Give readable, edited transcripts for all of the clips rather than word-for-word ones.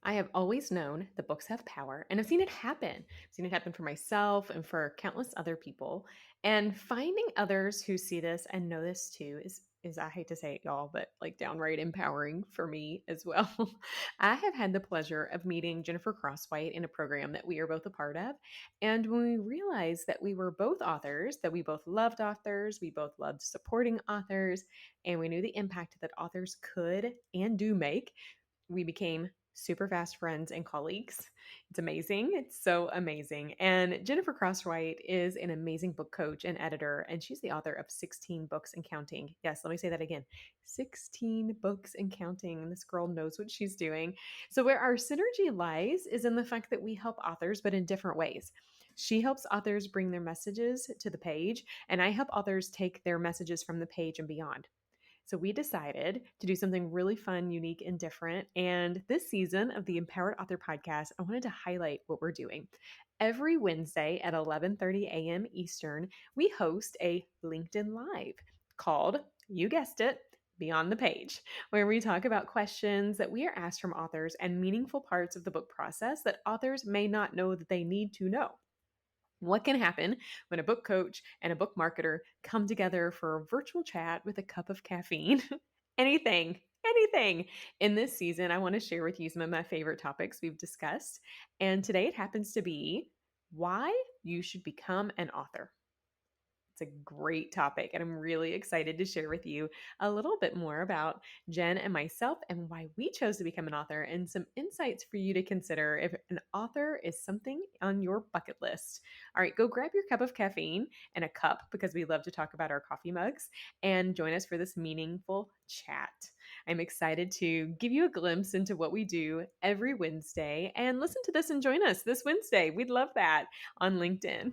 I have always known that books have power, and I've seen it happen. I've seen it happen for myself and for countless other people. And finding others who see this and know this too is I hate to say it, y'all, but like downright empowering for me as well. I have had the pleasure of meeting Jennifer Crosswhite in a program that we are both a part of. And when we realized that we were both authors, that we both loved authors, we both loved supporting authors, and we knew the impact that authors could and do make, we became super fast friends and colleagues. It's amazing. It's so amazing. And Jennifer Crosswhite is an amazing book coach and editor, and she's the author of 16 books and counting. Yes, let me say that again, 16 books and counting. This girl knows what she's doing. So, where our synergy lies is in the fact that we help authors, but in different ways. She helps authors bring their messages to the page, and I help authors take their messages from the page and beyond. So we decided to do something really fun, unique, and different. And this season of the Empowered Author Podcast, I wanted to highlight what we're doing. Every Wednesday at 11:30 a.m. Eastern, we host a LinkedIn Live called, you guessed it, Beyond the Page, where we talk about questions that we are asked from authors and meaningful parts of the book process that authors may not know that they need to know. What can happen when a book coach and a book marketer come together for a virtual chat with a cup of caffeine? Anything, anything. In this season, I want to share with you some of my favorite topics we've discussed. And today it happens to be why you should become an author. It's a great topic, and I'm really excited to share with you a little bit more about Jen and myself and why we chose to become an author, and some insights for you to consider if an author is something on your bucket list. All right, go grab your cup of caffeine and a cup, because we love to talk about our coffee mugs, and join us for this meaningful chat. I'm excited to give you a glimpse into what we do every Wednesday, and listen to this and join us this Wednesday. We'd love that on LinkedIn.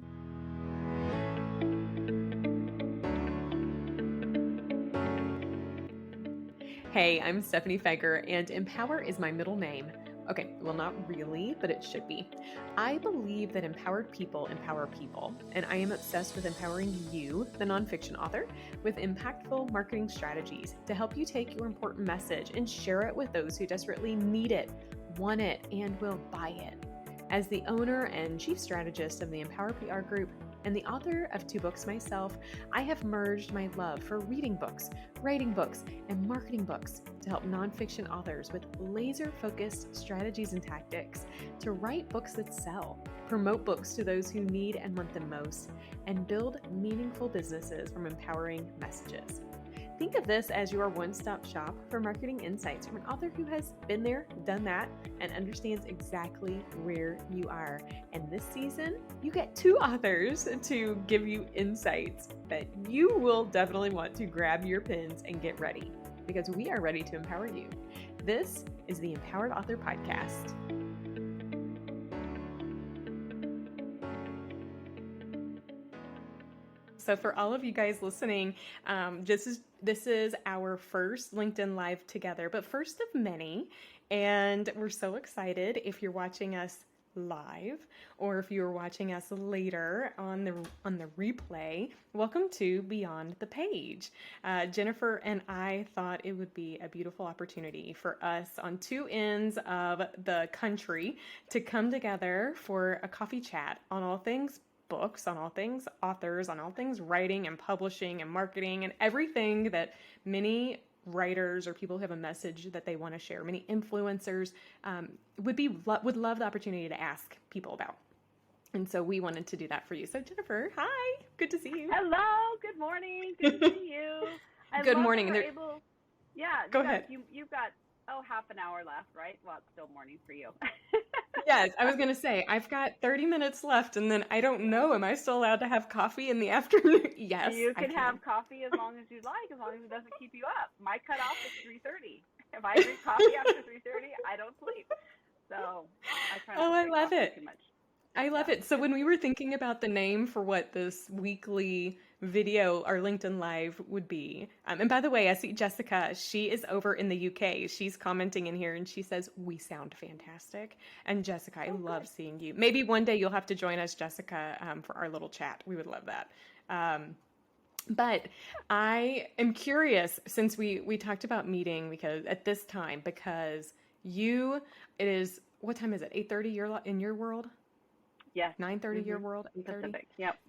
Hey, I'm Stephanie Feger, and Empower is my middle name. Okay, well, not really, but it should be. I believe that empowered people empower people, and I am obsessed with empowering you, the nonfiction author, with impactful marketing strategies to help you take your important message and share it with those who desperately need it, want it, and will buy it. As the owner and chief strategist of the Empower PR Group, and the author of 2 books myself, I have merged my love for reading books, writing books, and marketing books to help nonfiction authors with laser-focused strategies and tactics to write books that sell, promote books to those who need and want them most, and build meaningful businesses from empowering messages. Think of this as your one-stop shop for marketing insights from an author who has been there, done that, and understands exactly where you are. And this season, you get 2 authors to give you insights that you will definitely want to grab your pens and get ready, because we are ready to empower you. This is the Empowered Author Podcast. So for all of you guys listening, this is our first LinkedIn Live together, but first of many. And we're so excited if you're watching us live, or if you're watching us later on the replay. Welcome to Beyond the Page. Jennifer and I thought it would be a beautiful opportunity for us on 2 ends of the country to come together for a coffee chat on all things books, on all things authors, on all things writing and publishing and marketing and everything that many writers or people who have a message that they want to share, many influencers would love the opportunity to ask people about. And so we wanted to do that for you. So Jennifer, hi, good to see you. Hello, good morning, good to see you. Good morning. Go ahead. You've got half an hour left, right? Well, it's still morning for you. Yes, I was going to say, I've got 30 minutes left, and then I don't know, am I still allowed to have coffee in the afternoon? Yes, You I can have coffee as long as you like, as long as it doesn't keep you up. My cutoff is 3:30. If I drink coffee after 3:30, I don't sleep. So I try not to drink coffee too much. I love it. So when we were thinking about the name for what this weekly video, our LinkedIn Live would be, and by the way, I see Jessica, she is over in the UK. She's commenting in here and she says, we sound fantastic. And Jessica, I love seeing you. Maybe one day you'll have to join us, Jessica, for our little chat. We would love that. But I am curious, since we talked about meeting because You, it is, what time is it? 8:30 in your world? Yes. 9:30 your world? 8:30? Pacific. Yep.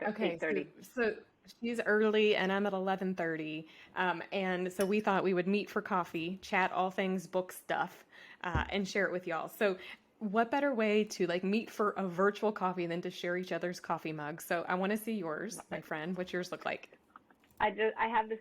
Okay, 8:30. so she's early and I'm at 11:30, and so we thought we would meet for coffee, chat all things book stuff, and share it with y'all. So, what better way to like meet for a virtual coffee than to share each other's coffee mugs? So, I want to see yours, Love my it. friend. What's yours look like? I have this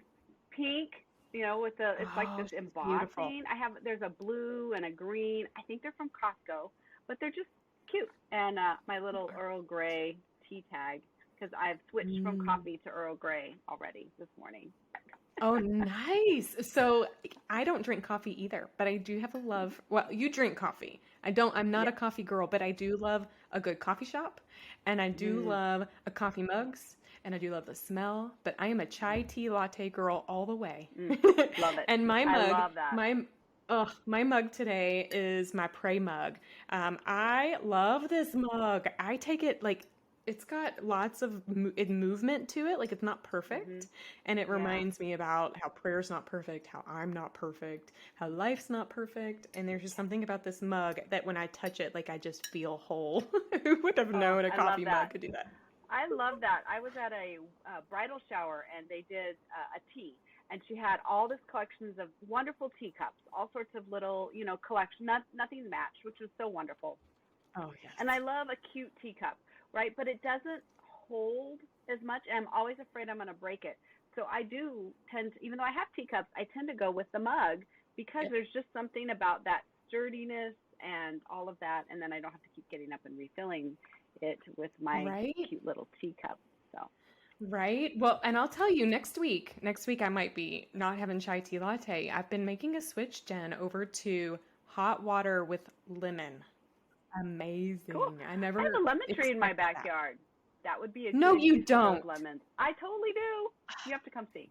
pink, with it's like Oh, this she's beautiful. embossing. There's a blue and a green. I think they're from Costco, but they're just cute. And my little Earl Grey tea tag, because I've switched from Mm. coffee to Earl Grey already this morning. Oh, nice. So I don't drink coffee either, but I do have a love. Well, you drink coffee. I'm not a Yes. coffee girl, but I do love a good coffee shop and I do Mm, love a coffee mugs and I do love the smell, but I am a chai tea latte girl all the way. mm, love it. And I love that. my mug today is my Prey mug. I love this mug. I take it like it's got lots of movement to it. Like it's not Mhm. perfect. And it Yeah. reminds me about how prayer's not perfect, how I'm not perfect, how life's not perfect. And there's just something about this mug that when I touch it, like I just feel whole. Who would have Oh, known a I love coffee mug that. could do that? I love that. I was at a bridal shower and they did a tea, and she had all this collections of wonderful teacups, all sorts of little, collection, nothing matched, which was so wonderful. Oh, And I yes. love a cute teacup, right? But it doesn't hold as much. And I'm always afraid I'm going to break it. So I do tend to, even though I have teacups, I tend to go with the mug because Yeah. there's just something about that sturdiness and all of that. And then I don't have to keep getting up and refilling it with my Right? cute little teacup. So, Right. Well, and I'll tell you next week I might be not having chai tea latte. I've been making a switch, Jen, over to hot water with lemon. cool. Amazing. I I never have a lemon tree in my expected that. backyard. That would be a No, good you use for those don't. lemons. I totally do. You have to come see.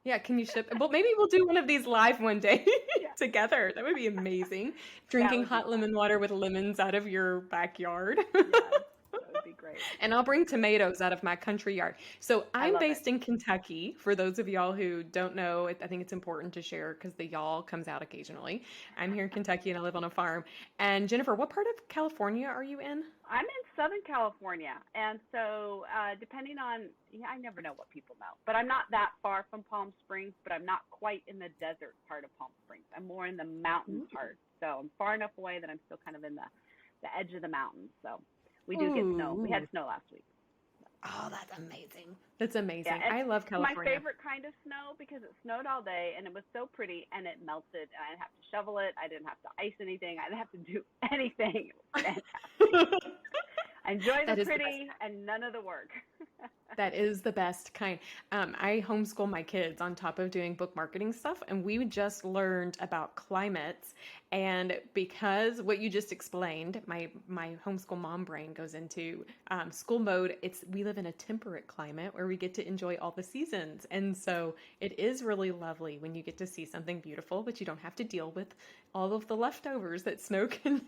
Yeah, can you ship? Well, maybe we'll do one of these live one day Yeah, together. That would be amazing. that Drinking would be hot fun. lemon water with lemons out of your backyard. Yes, that would be great. And I'll bring tomatoes out of my country yard. So I I'm love it. based in Kentucky. For those of y'all who don't know, I think it's important to share because the y'all comes out occasionally. I'm here in Kentucky and I live on a farm. And Jennifer, what part of California are you in? I'm in Southern California, and so depending on, I never know what people know, but I'm not that far from Palm Springs, but I'm not quite in the desert part of Palm Springs. I'm more in the mountain part, so I'm far enough away that I'm still kind of in the edge of the mountains. So we do get snow. We Ooh. had snow last week. Oh, that's amazing. That's Yeah, amazing. it's I love my California. favorite kind of snow because it snowed all day and it was so pretty and it melted and I didn't have to shovel it. I didn't have to ice anything. I didn't have to do anything. It was fantastic. I enjoy the That is the best. pretty and none of the work. That is the best kind. I homeschool my kids on top of doing book marketing stuff, and we just learned about climates. And because what you just explained, my homeschool mom brain goes into school mode. We live in a temperate climate where we get to enjoy all the seasons, and so it is really lovely when you get to see something beautiful, but you don't have to deal with all of the leftovers that snow can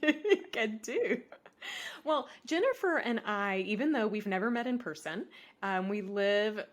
can do. Well, Jennifer and I, even though we've never met in person, we live,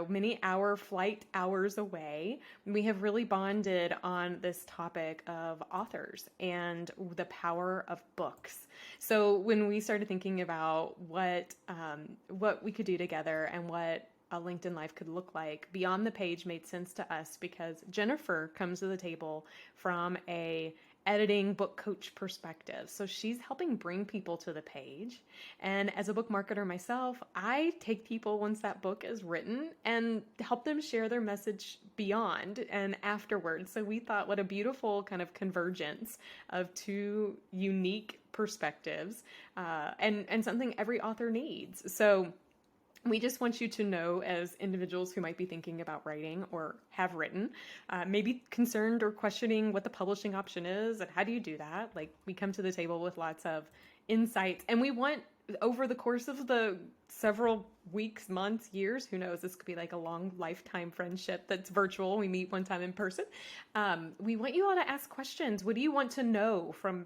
many hour flight hours away. We have really bonded on this topic of authors and the power of books. So when we started thinking about what we could do together and what a LinkedIn Live could look like, Beyond the Page made sense to us because Jennifer comes to the table from a editing book coach perspective. So she's helping bring people to the page. And as a book marketer myself, I take people once that book is written and help them share their message beyond and afterwards. So we thought what a beautiful kind of convergence of two unique perspectives and something every author needs. So we just want you to know, as individuals who might be thinking about writing or have written, maybe concerned or questioning what the publishing option is and how do you do that? Like, we come to the table with lots of insights, and we want, over the course of the several weeks, months, years, who knows, this could be like a long lifetime friendship that's virtual. We meet one time in person. We want you all to ask questions. What do you want to know from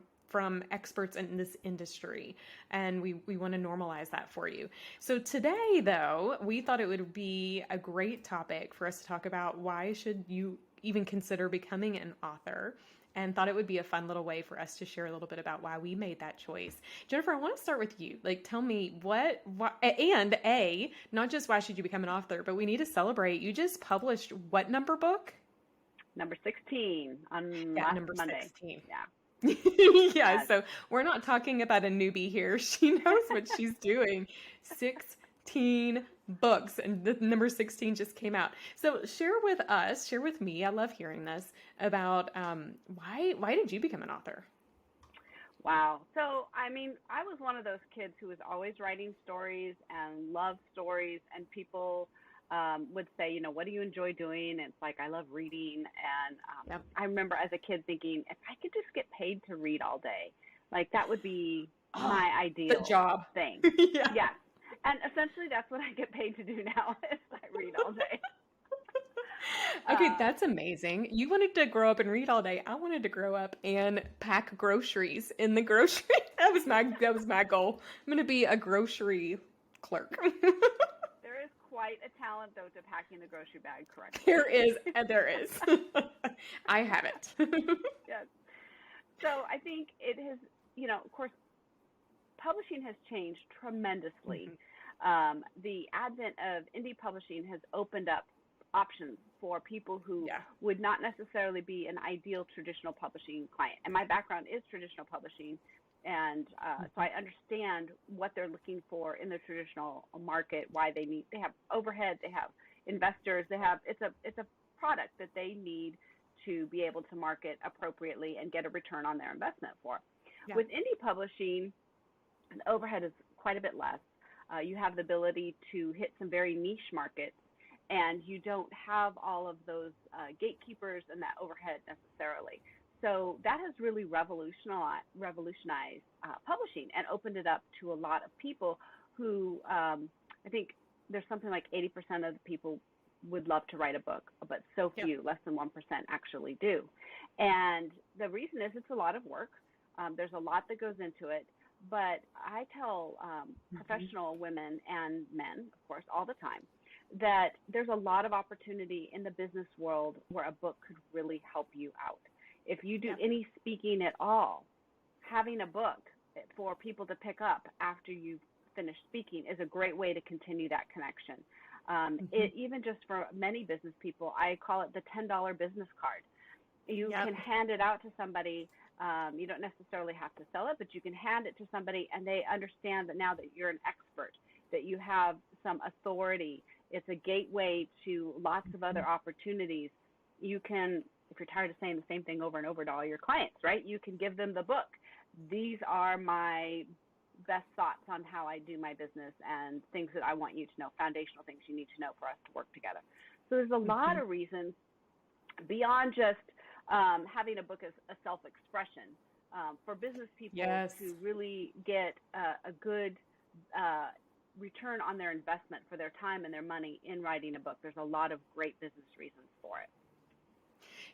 experts in this industry? And we want to normalize that for you. So today, though, we thought it would be a great topic for us to talk about why should you even consider becoming an author. and thought it would be a fun little way for us to share a little bit about why we made that choice. Jennifer, I want to start with you. Like, tell me and not just why should you become an author, but we need to celebrate. You just published what number book? Number 16 on Yeah, last number Monday. 16. Yeah. Yeah, so we're not talking about a newbie here. She knows what she's doing. 16 books, and the number 16 just came out. So share with me, I love hearing this, about why did you become an author? Wow. So, I mean, I was one of those kids who was always writing stories and loved stories, and people would say, you know, what do you enjoy doing? And it's like, I love reading. And Yep. I remember as a kid thinking, if I could just get paid to read all day, like that would be my The ideal job. thing. Yeah. Yes. And essentially, that's what I get paid to do now is I read all day. Okay, Uh, that's amazing. You wanted to grow up and read all day. I wanted to grow up and pack groceries in the grocery. That was my goal. I'm going to be a grocery clerk. there is quite a talent, though, to packing the grocery bag correctly. There is. I have it. Yes. So I think it has, you know, of course, publishing has changed tremendously. The advent of indie publishing has opened up options for people who Yeah. would not necessarily be an ideal traditional publishing client. And my background is traditional publishing, and so I understand what they're looking for in the traditional market. Why they have overhead, they have investors, it's a product that they need to be able to market appropriately and get a return on their investment for. Yeah. With indie publishing, the overhead is quite a bit less. You have the ability to hit some very niche markets, and you don't have all of those gatekeepers and that overhead necessarily. So that has really revolutionized publishing and opened it up to a lot of people who I think there's something like 80% of the people would love to write a book, but so Yep. few, less than 1% actually do. And the reason is it's a lot of work. There's a lot that goes into it. But I tell professional women and men, of course, all the time, that there's a lot of opportunity in the business world where a book could really help you out. If you do Yep. any speaking at all, having a book for people to pick up after you finish speaking is a great way to continue that connection. Even just for many business people, I call it the $10 business card. You Yep. can hand it out to somebody. You don't necessarily have to sell it, but you can hand it to somebody, and they understand that now that you're an expert, that you have some authority. It's a gateway to lots of other opportunities. You can, if you're tired of saying the same thing over and over to all your clients, right, you can give them the book. These are my best thoughts on how I do my business and things that I want you to know, foundational things you need to know for us to work together. So there's a lot of reasons beyond just having a book as a self-expression for business people Yes. to really get a good return on their investment for their time and their money in writing a book. There's a lot of great business reasons for it.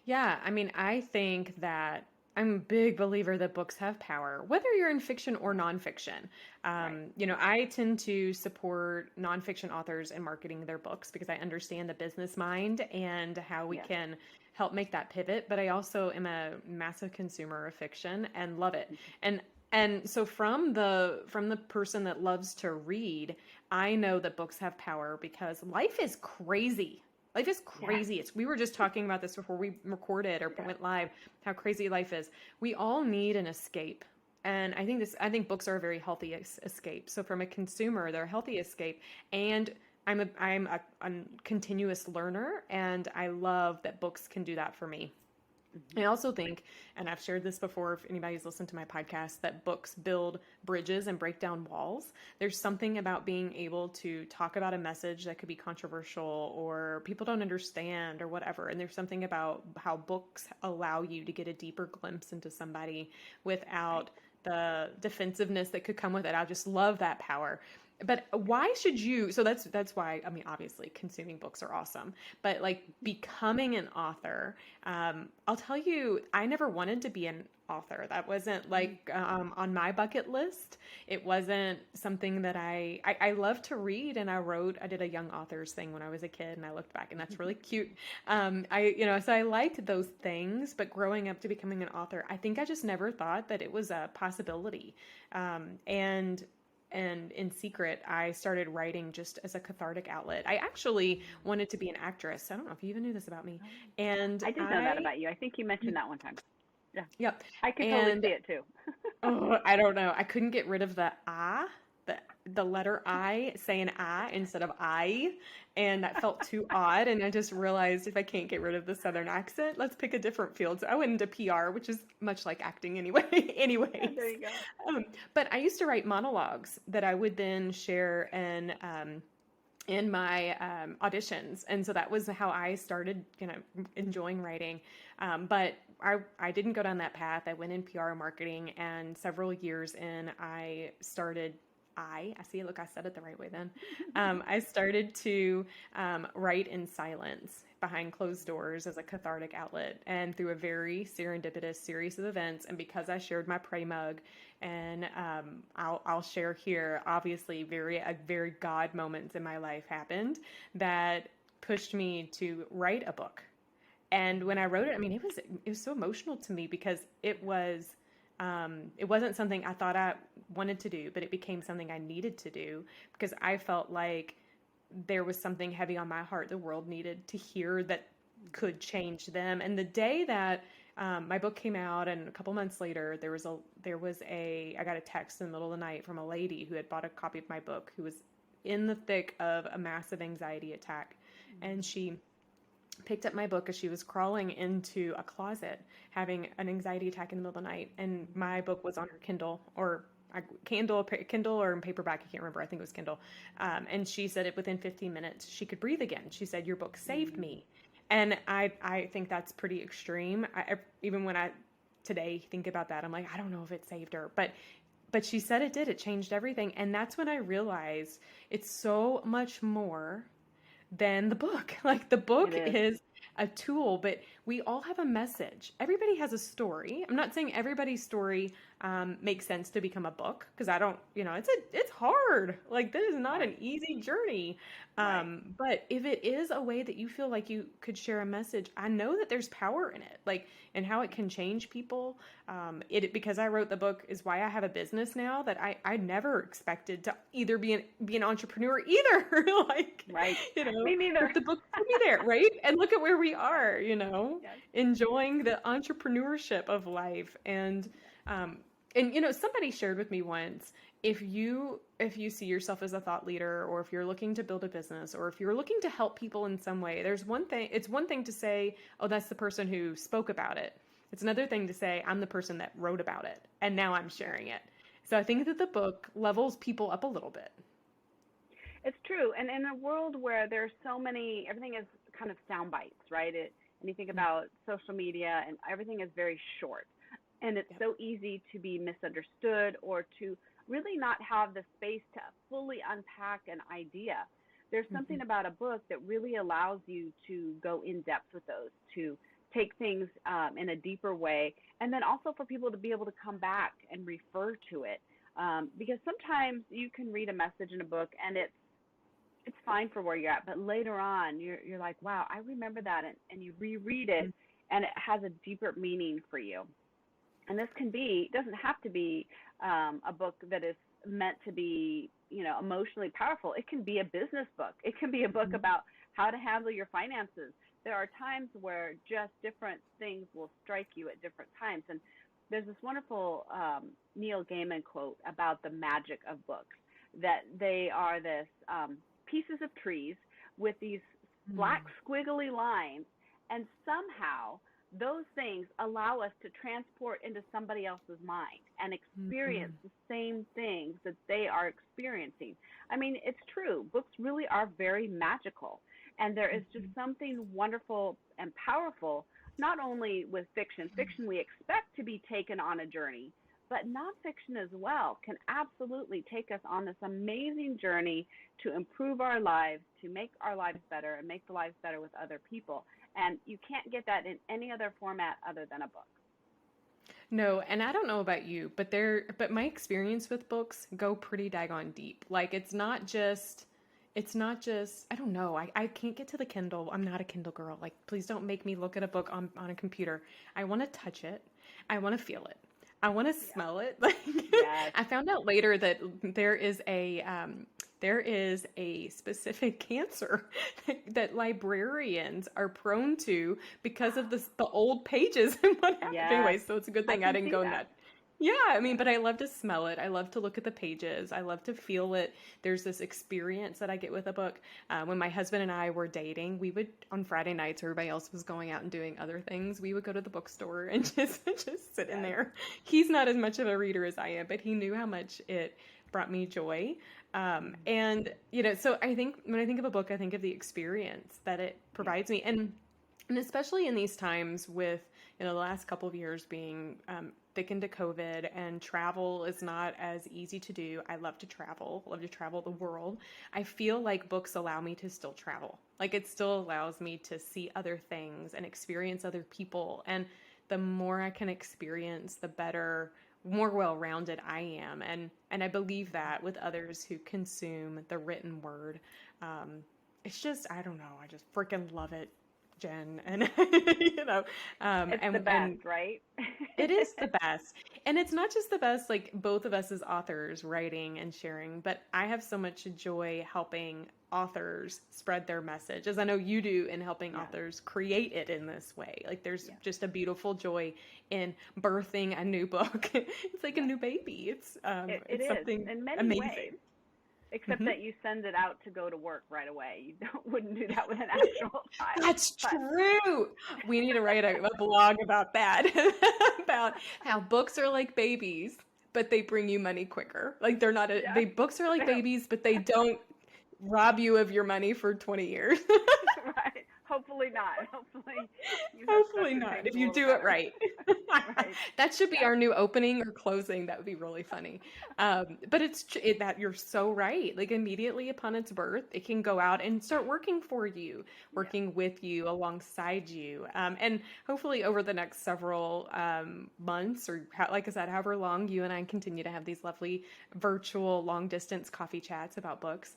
Yeah, I mean, I think that I'm a big believer that books have power, whether you're in fiction or nonfiction. Right. You know, I tend to support nonfiction authors in marketing their books because I understand the business mind and how we Yes. can help make that pivot. But I also am a massive consumer of fiction and love it. And so from the person that loves to read, I know that books have power because life is crazy. Life is crazy. We were just talking about this before we recorded or went live, how crazy life is. We all need an escape. And I think books are a very healthy escape. So from a consumer, they're a healthy escape. And I'm a continuous learner, and I love that books can do that for me. I also think, and I've shared this before if anybody's listened to my podcast, that books build bridges and break down walls. There's something about being able to talk about a message that could be controversial or people don't understand or whatever. And there's something about how books allow you to get a deeper glimpse into somebody without the defensiveness that could come with it. I just love that power. But why should you? So that's why, I mean, obviously consuming books are awesome, but like becoming an author, I'll tell you, I never wanted to be an author. That wasn't like on my bucket list. It wasn't something that I love to read, and I did a young authors thing when I was a kid, and I looked back, and that's really cute. So I liked those things, but growing up to becoming an author, I think I just never thought that it was a possibility. And in secret, I started writing just as a cathartic outlet. I actually wanted to be an actress. I don't know if you even knew this about me. And I did know that about you. I think you mentioned that one time. Yeah. yep. I could totally And see it too. oh, I don't know. I couldn't get rid of the I, the letter I, saying I instead of I, and that felt too odd. And I just realized if I can't get rid of the Southern accent, let's pick a different field. So I went into PR, which is much like acting anyway. Yeah, there you go. But I used to write monologues that I would then share in my auditions. And so that was how I started, enjoying writing. But I didn't go down that path. I went in PR marketing, and several years in, I see, look, I said it the right way then. I started to write in silence behind closed doors as a cathartic outlet, and through a very serendipitous series of events. And because I shared my Pray mug, and I'll share here, obviously, a very God moments in my life happened that pushed me to write a book. And when I wrote it, I mean, it was so emotional to me because it wasn't something I thought I wanted to do, but it became something I needed to do because I felt like there was something heavy on my heart the world needed to hear that could change them. And the day that my book came out, and a couple months later, I got a text in the middle of the night from a lady who had bought a copy of my book, who was in the thick of a massive anxiety attack. And she picked up my book as she was crawling into a closet having an anxiety attack in the middle of the night, and my book was on her Kindle or in paperback. I can't remember. I think it was Kindle. And she said it within 15 minutes she could breathe again. She said, "Your book saved me." And I think that's pretty extreme. Even when I today think about that, I'm like, I don't know if it saved her, but she said it did. It changed everything. And that's when I realized it's so much more than the book. Like, the book is a tool, but we all have a message. Everybody has a story. I'm not saying everybody's story makes sense to become a book, because I don't, it's hard. Like, this is not an easy journey. But if it is a way that you feel like you could share a message, I know that there's power in it, like, and how it can change people. Because I wrote the book is why I have a business now that I never expected to either be an entrepreneur either. Like, right. Me neither. The book put me there, right? And look at where we are, Yes. enjoying the entrepreneurship of life. And somebody shared with me once, if you see yourself as a thought leader, or if you're looking to build a business, or if you're looking to help people in some way, it's one thing to say, oh, that's the person who spoke about it. It's another thing to say, I'm the person that wrote about it, and now I'm sharing it. So I think that the book levels people up a little bit. It's true. And in a world where there's everything is kind of sound bites, right? And you think about social media, and everything is very short. And it's so easy to be misunderstood, or to really not have the space to fully unpack an idea. There's something about a book that really allows you to go in depth with those, to take things in a deeper way, and then also for people to be able to come back and refer to it. Because sometimes you can read a message in a book and it's fine for where you're at, but later on you're like, wow, I remember that, and you reread it and it has a deeper meaning for you. And this doesn't have to be a book that is meant to be, emotionally powerful. It can be a business book. It can be a book about how to handle your finances. There are times where just different things will strike you at different times. And there's this wonderful Neil Gaiman quote about the magic of books, that they are this pieces of trees with these black squiggly lines, and somehow those things allow us to transport into somebody else's mind and experience the same things that they are experiencing. I mean, it's true. Books really are very magical. And there is just something wonderful and powerful, not only with fiction. Fiction we expect to be taken on a journey, but nonfiction as well can absolutely take us on this amazing journey to improve our lives, to make our lives better, and make the lives better with other people. And you can't get that in any other format other than a book. No, and I don't know about you, but my experience with books go pretty daggone deep. Like it's not just I don't know. I can't get to the Kindle. I'm not a Kindle girl. Like please don't make me look at a book on a computer. I want to touch it. I want to feel it. I want to Yeah. smell it. Like Yes. I found out later that there is a specific cancer that librarians are prone to because of the old pages and what happened. Yes. Anyway, so it's a good I thing I can didn't see go in that. that. Yeah, I mean, Yeah. but I love to smell it. I love to look at the pages. I love to feel it. There's this experience that I get with a book. When my husband and I were dating, we would on Friday nights, everybody else was going out and doing other things. We would go to the bookstore and just sit in Yes. there. He's not as much of a reader as I am, but he knew how much it brought me joy. And so I think when I think of a book, I think of the experience that it Yeah. provides me, and especially in these times with the last couple of years being thick into COVID and travel is not as easy to do. I love to travel the world. I feel like books allow me to still travel. Like it still allows me to see other things and experience other people. And the more I can experience, the better, more well-rounded I am. And I believe that with others who consume the written word. It's just, I don't know, I just freaking love it, Jen. And you know, It's the and best, right? it is the best. And it's not just the best, like both of us as authors writing and sharing, but I have so much joy helping authors spread their message, as I know you do in helping Yes. authors create it in this way. Like there's Yes. just a beautiful joy in birthing a new book. It's like a Yes. new baby. It It's is something in many ways, amazing. except Hmm. that you send it out to go to work right away. You wouldn't do that with an actual child. That's But true. We need to write a blog about that, about how books are like babies, but they bring you money quicker. Like yes, they books are like they don't. babies, but they don't rob you of your money for 20 years. Right. Hopefully not. Hopefully you have Hopefully structured not, things if a you little do it better. right. Right. That should be Yes. our new opening or closing. That would be really funny. But that you're so right. Like immediately upon its birth, it can go out and start working for you, Yes. working with you, alongside you. And hopefully over the next several months, or like I said, however long you and I continue to have these lovely virtual long distance coffee chats about books,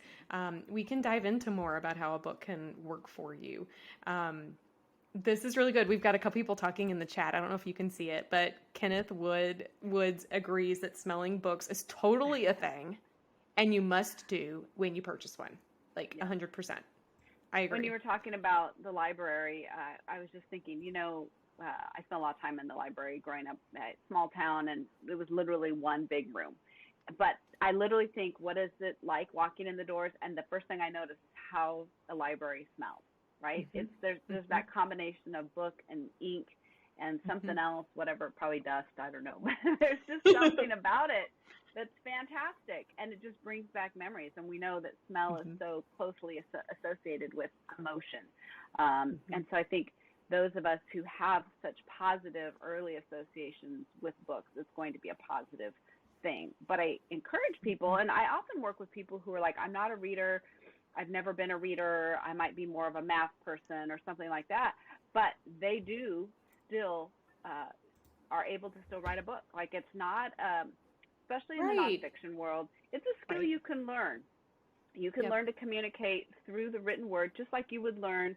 we can dive into more about how a book can work for you. Um, this is really good. We've got a couple people talking in the chat. I don't know if you can see it, but Kenneth Woods agrees that smelling books is totally a thing and you must do when you purchase one. Like Yes. 100%. I When you agree. were talking about the library, I was just thinking, I spent a lot of time in the library growing up at a small town, and it was literally one big room. But I literally think, what is it like walking in the doors? And the first thing I notice is how a library smells, right? Hmm. There's Hmm. that combination of book and ink and Hmm. something else, whatever, probably dust, I don't know. There's just something about it that's fantastic, and it just brings back memories. And we know that smell is Hmm. so closely associated with emotion. Hmm. And so I think those of us who have such positive early associations with books, it's going to be a positive thing. But I encourage people, and I often work with people who are like, I'm not a reader, I've never been a reader, I might be more of a math person or something like that, but they do still are able to still write a book. Like it's not, especially in the Right. nonfiction world, it's a skill Right. you can learn. You can Yep. learn to communicate through the written word, just like you would learn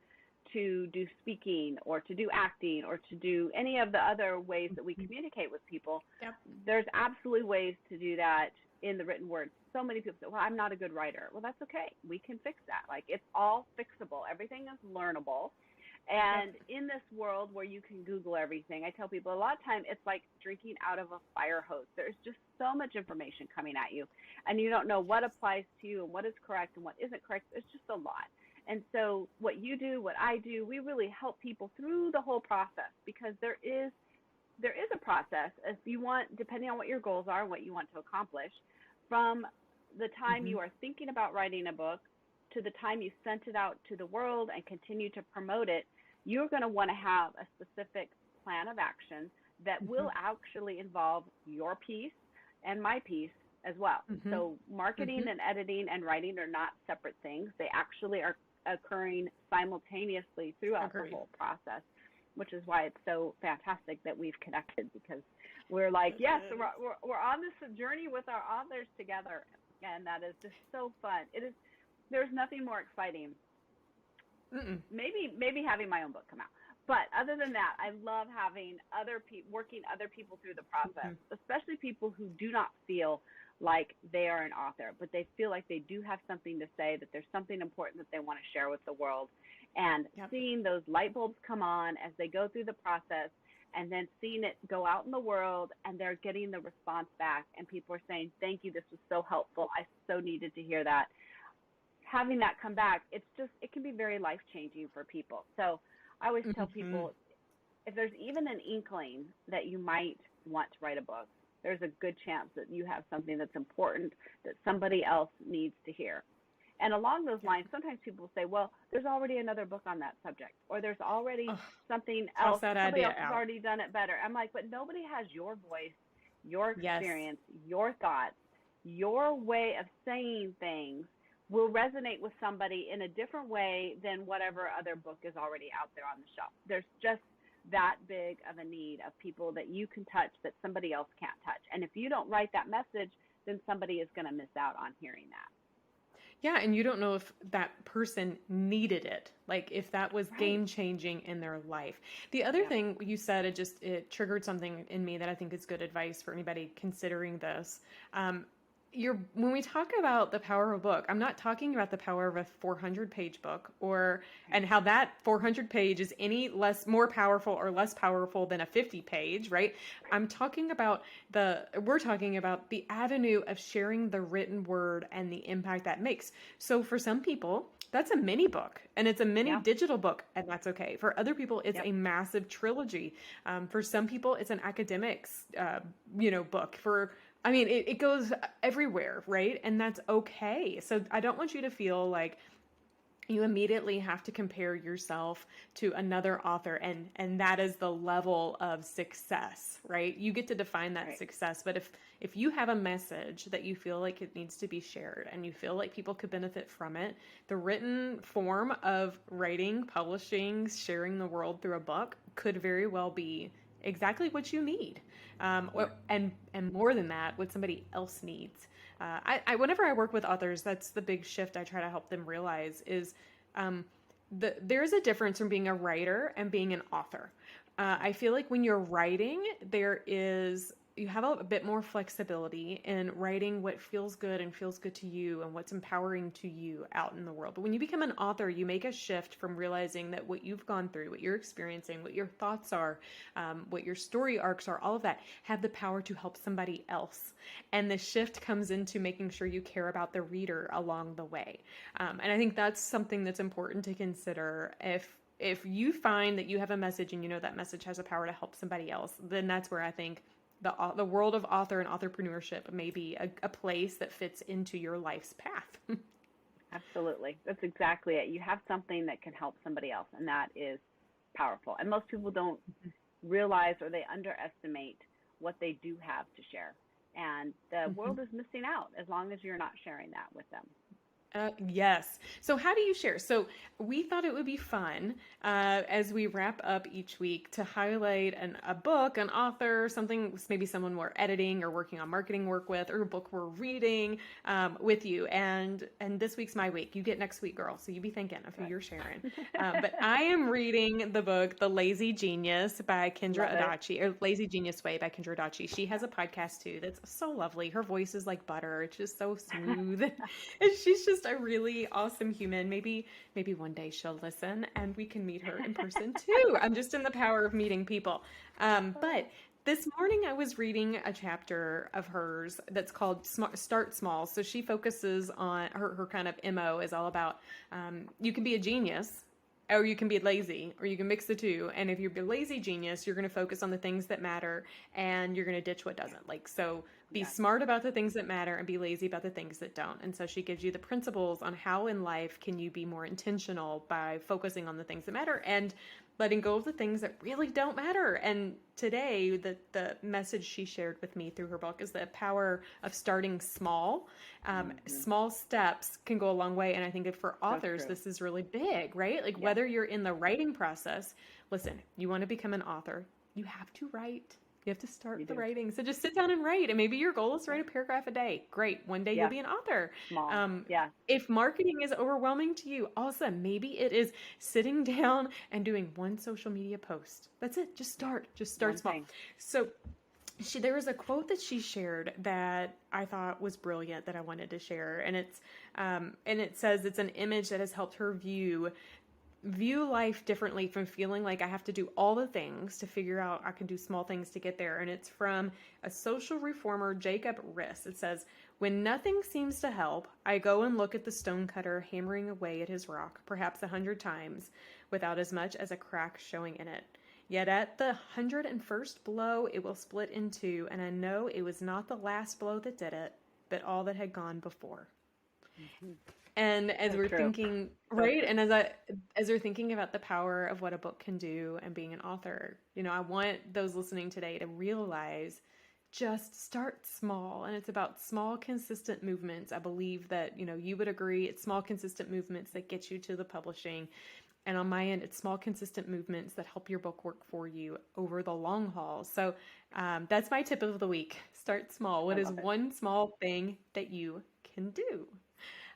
to do speaking or to do acting or to do any of the other ways that we Hmm. communicate with people. Yep. There's absolutely ways to do that in the written word. So many people say, well, I'm not a good writer. Well, that's okay. We can fix that. Like it's all fixable. Everything is learnable. Yep. And in this world where you can Google everything, I tell people a lot of time it's like drinking out of a fire hose. There's just so much information coming at you, and you don't know what applies to you and what is correct and what isn't correct. It's just a lot. And so, what you do, what I do, we really help people through the whole process because there is a process if you want, depending on what your goals are and what you want to accomplish, from the time Hmm. you are thinking about writing a book to the time you sent it out to the world and continue to promote it, you're going to want to have a specific plan of action that Hmm. will actually involve your piece and my piece as well. Hmm. So, marketing Hmm. and editing and writing are not separate things, they actually are occurring simultaneously throughout the Agreed. whole process. which is why it's so fantastic that we've connected, because we're like, yes, we're on this journey with our authors together, and that is just so fun. It is. There's nothing more exciting. Maybe having my own book come out. But other than that, I love having working other people through the process, especially people who do not feel like they are an author, but they feel like they do have something to say, that there's something important that they want to share with the world. And seeing those light bulbs come on as they go through the process, and then seeing it go out in the world, and they're getting the response back, and people are saying, thank you, this was so helpful, I so needed to hear that. Having that come back, it can be very life-changing for people. So I always tell people, if there's even an inkling that you might want to write a book, there's a good chance that you have something that's important that somebody else needs to hear. And along those lines, sometimes people say, well, there's already another book on that subject, or there's already something else. Somebody else has already done it better. I'm like, but nobody has your voice, your experience, your thoughts, your way of saying things will resonate with somebody in a different way than whatever other book is already out there on the shelf. There's just that big of a need of people that you can touch that somebody else can't touch. And if you don't write that message, then somebody is going to miss out on hearing that. Yeah, and you don't know if that person needed it, like if that was game-changing in their life. The other thing you said, it triggered something in me that I think is good advice for anybody considering this. When we talk about the power of a book, I'm not talking about the power of a 400-page book and how that 400-page is any more powerful or less powerful than a 50-page, right? I'm talking about we're talking about the avenue of sharing the written word and the impact that makes. So for some people, that's a mini book, and it's a mini digital book, and that's okay. For other people, it's a massive trilogy. For some people, it's an academics, book. It goes everywhere, right? And that's okay. So I don't want you to feel like you immediately have to compare yourself to another author, and that is the level of success, right? You get to define that success. But if you have a message that you feel like it needs to be shared and you feel like people could benefit from it, the written form of writing, publishing, sharing the world through a book could very well be exactly what you need. And more than that, what somebody else needs. Whenever I work with authors, that's the big shift I try to help them realize is there's a difference from being a writer and being an author. I feel like when you're writing, you have a bit more flexibility in writing what feels good to you and what's empowering to you out in the world. But when you become an author, you make a shift from realizing that what you've gone through, what you're experiencing, what your thoughts are, what your story arcs are, all of that have the power to help somebody else. And the shift comes into making sure you care about the reader along the way. And I think that's something that's important to consider. If you find that you have a message and you know that message has a power to help somebody else, then that's where I think the world of author and entrepreneurship may be a place that fits into your life's path. Absolutely. That's exactly it. You have something that can help somebody else, and that is powerful. And most people don't realize, or they underestimate what they do have to share. And the world is missing out as long as you're not sharing that with them. Yes. So how do you share? So we thought it would be fun as we wrap up each week to highlight a book, an author, something, maybe someone we're editing or working on marketing work with, or a book we're reading with you. And this week's my week. You get next week, girl. So you be thinking of who you're sharing. But I am reading the book, The Lazy Genius by Kendra Adachi, or Lazy Genius Way by Kendra Adachi. She has a podcast too that's so lovely. Her voice is like butter. It's just so smooth. And she's just a really awesome human. Maybe one day she'll listen and we can meet her in person too. I'm just in the power of meeting people. But this morning I was reading a chapter of hers that's called Start Small. So she focuses on her kind of MO is all about you can be a genius, or you can be lazy, or you can mix the two. And if you're a lazy genius, you're going to focus on the things that matter and you're going to ditch what doesn't. Be smart about the things that matter and be lazy about the things that don't. And so she gives you the principles on how in life can you be more intentional by focusing on the things that matter. And letting go of the things that really don't matter. And today, the message she shared with me through her book is the power of starting small. Small steps can go a long way. And I think that for authors, true. this is really big, right? Like Yeah. whether you're in the writing process, listen, you want to become an author, you have to write. You have to start You the do. writing. So just sit down and write. And maybe your goal is to write a paragraph a day. Great. One day you'll Yeah. be an author. Small. Yeah. If marketing is overwhelming to you, awesome. Maybe it is sitting down and doing one social media post. That's it. Just start. Just start One small. thing. So there was a quote that she shared that I thought was brilliant that I wanted to share. And it says it's an image that has helped her view life differently from feeling like I have to do all the things to figure out I can do small things to get there. And it's from a social reformer, Jacob Riss. It says, when nothing seems to help, I go and look at the stonecutter hammering away at his rock, perhaps 100 times, without as much as a crack showing in it. Yet at the 101st blow, it will split in two, and I know it was not the last blow that did it, but all that had gone before. Mm-hmm. And as we're thinking, right? And as we're thinking about the power of what a book can do and being an author, I want those listening today to realize just start small. And it's about small, consistent movements. I believe that, you would agree it's small, consistent movements that get you to the publishing. And on my end, it's small, consistent movements that help your book work for you over the long haul. So that's my tip of the week. Start small. What is one small thing that you can do?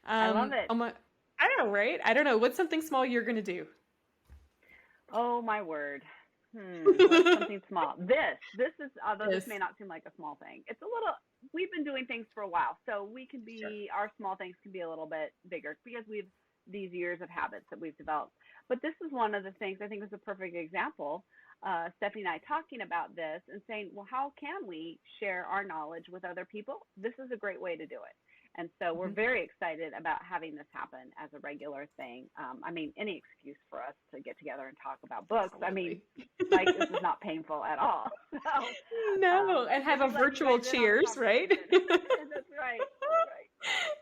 I love it. I don't know, right? I don't know. What's something small you're going to do? Oh, my word. What's something small? This is, although this may not seem like a small thing, it's a little, we've been doing things for a while. So we can be, our small things can be a little bit bigger because we've these years of habits that we've developed. But this is one of the things I think is a perfect example. Stephanie and I talking about this and saying, well, how can we share our knowledge with other people? This is a great way to do it. And so we're very excited about having this happen as a regular thing. Any excuse for us to get together and talk about books. Absolutely. This is not painful at all. So, no, and have a virtual cheers, right? That's right.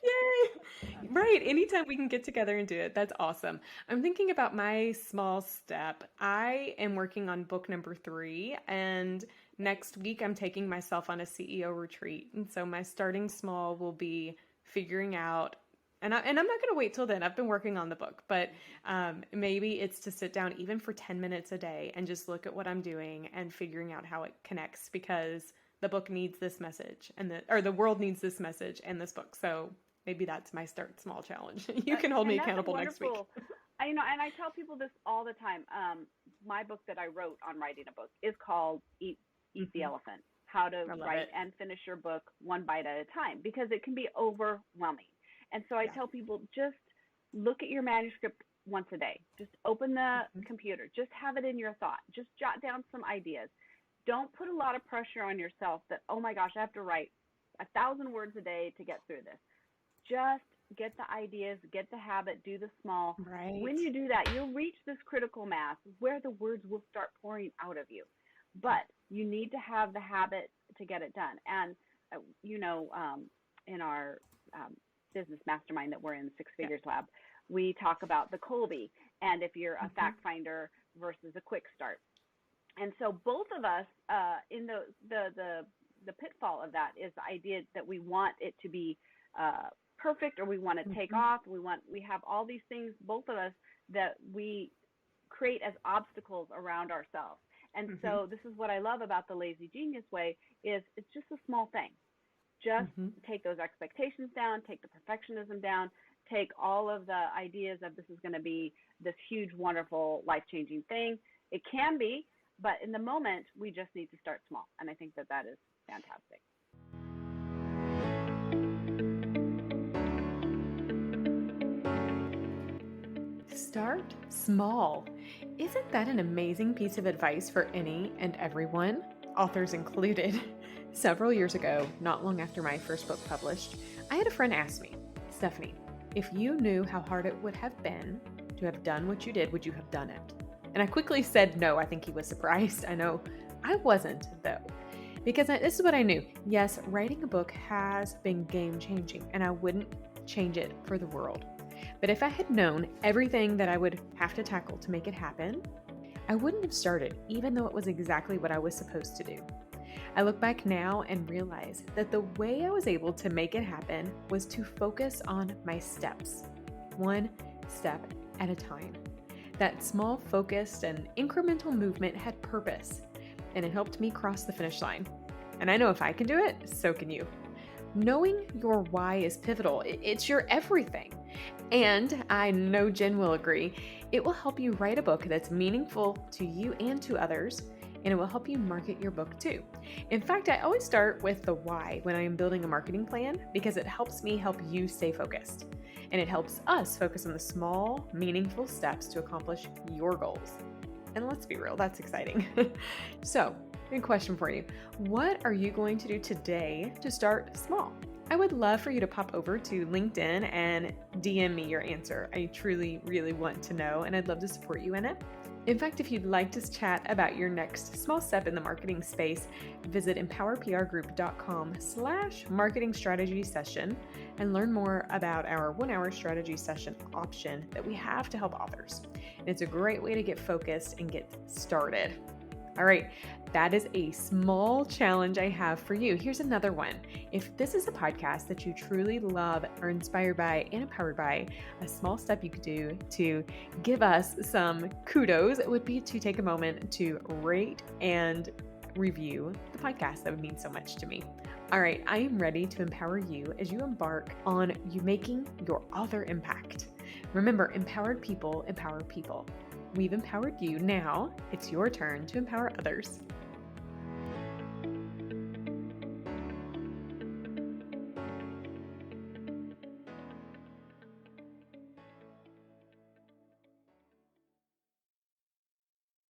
Yay! Right. Anytime we can get together and do it, that's awesome. I'm thinking about my small step. I am working on book number 3, and next week I'm taking myself on a CEO retreat. And so my starting small will be figuring out, and I'm not going to wait till then. I've been working on the book, but maybe it's to sit down even for 10 minutes a day and just look at what I'm doing and figuring out how it connects, because the book needs this message or the world needs this message and this book. So maybe that's my start small challenge. You can hold me accountable next week. And I tell people this all the time. My book that I wrote on writing a book is called Eat the Elephant, How to Write and Finish Your Book One Bite at a Time, because it can be overwhelming. And so I tell people, just look at your manuscript once a day. Just open the computer. Just have it in your thought. Just jot down some ideas. Don't put a lot of pressure on yourself that, oh my gosh, I have to write 1,000 words a day to get through this. Just get the ideas, get the habit, do the small. Right. When you do that, you'll reach this critical mass where the words will start pouring out of you. But you need to have the habit to get it done. And, in our business mastermind that we're in, Six Figures Lab, we talk about the Colby, and if you're a fact finder versus a quick start. And so both of us, in the pitfall of that is the idea that we want it to be perfect, or we want to take off. We have all these things, both of us, that we create as obstacles around ourselves. And so this is what I love about the Lazy Genius way is it's just a small thing. Just take those expectations down, take the perfectionism down, take all of the ideas of this is going to be this huge, wonderful, life-changing thing. It can be, but in the moment, we just need to start small. And I think that is fantastic. Start small. Isn't that an amazing piece of advice for any and everyone, authors included? Several years ago, not long after my first book published, I had a friend ask me, Stephanie, if you knew how hard it would have been to have done what you did, would you have done it? And I quickly said no. I think he was surprised. I know I wasn't, though, because this is what I knew. Yes, writing a book has been game-changing, and I wouldn't change it for the world. But if I had known everything that I would have to tackle to make it happen, I wouldn't have started, even though it was exactly what I was supposed to do. I look back now and realize that the way I was able to make it happen was to focus on my steps, one step at a time. That small, focused, and incremental movement had purpose, and it helped me cross the finish line. And I know if I can do it, so can you. Knowing your why is pivotal. It's your everything. And I know Jen will agree, it will help you write a book that's meaningful to you and to others, and it will help you market your book too. In fact, I always start with the why when I am building a marketing plan because it helps me help you stay focused. And it helps us focus on the small, meaningful steps to accomplish your goals. And let's be real, that's exciting. So, good question for you. What are you going to do today to start small? I would love for you to pop over to LinkedIn and DM me your answer. I truly, really want to know, and I'd love to support you in it. In fact, if you'd like to chat about your next small step in the marketing space, visit empowerprgroup.com/marketing strategy session and learn more about our 1-hour strategy session option that we have to help authors. And it's a great way to get focused and get started. All right, that is a small challenge I have for you. Here's another one. If this is a podcast that you truly love, are inspired by, and empowered by, a small step you could do to give us some kudos would be to take a moment to rate and review the podcast. That would mean so much to me. All right, I am ready to empower you as you embark on you making your author impact. Remember, empowered people empower people. We've empowered you. Now it's your turn to empower others.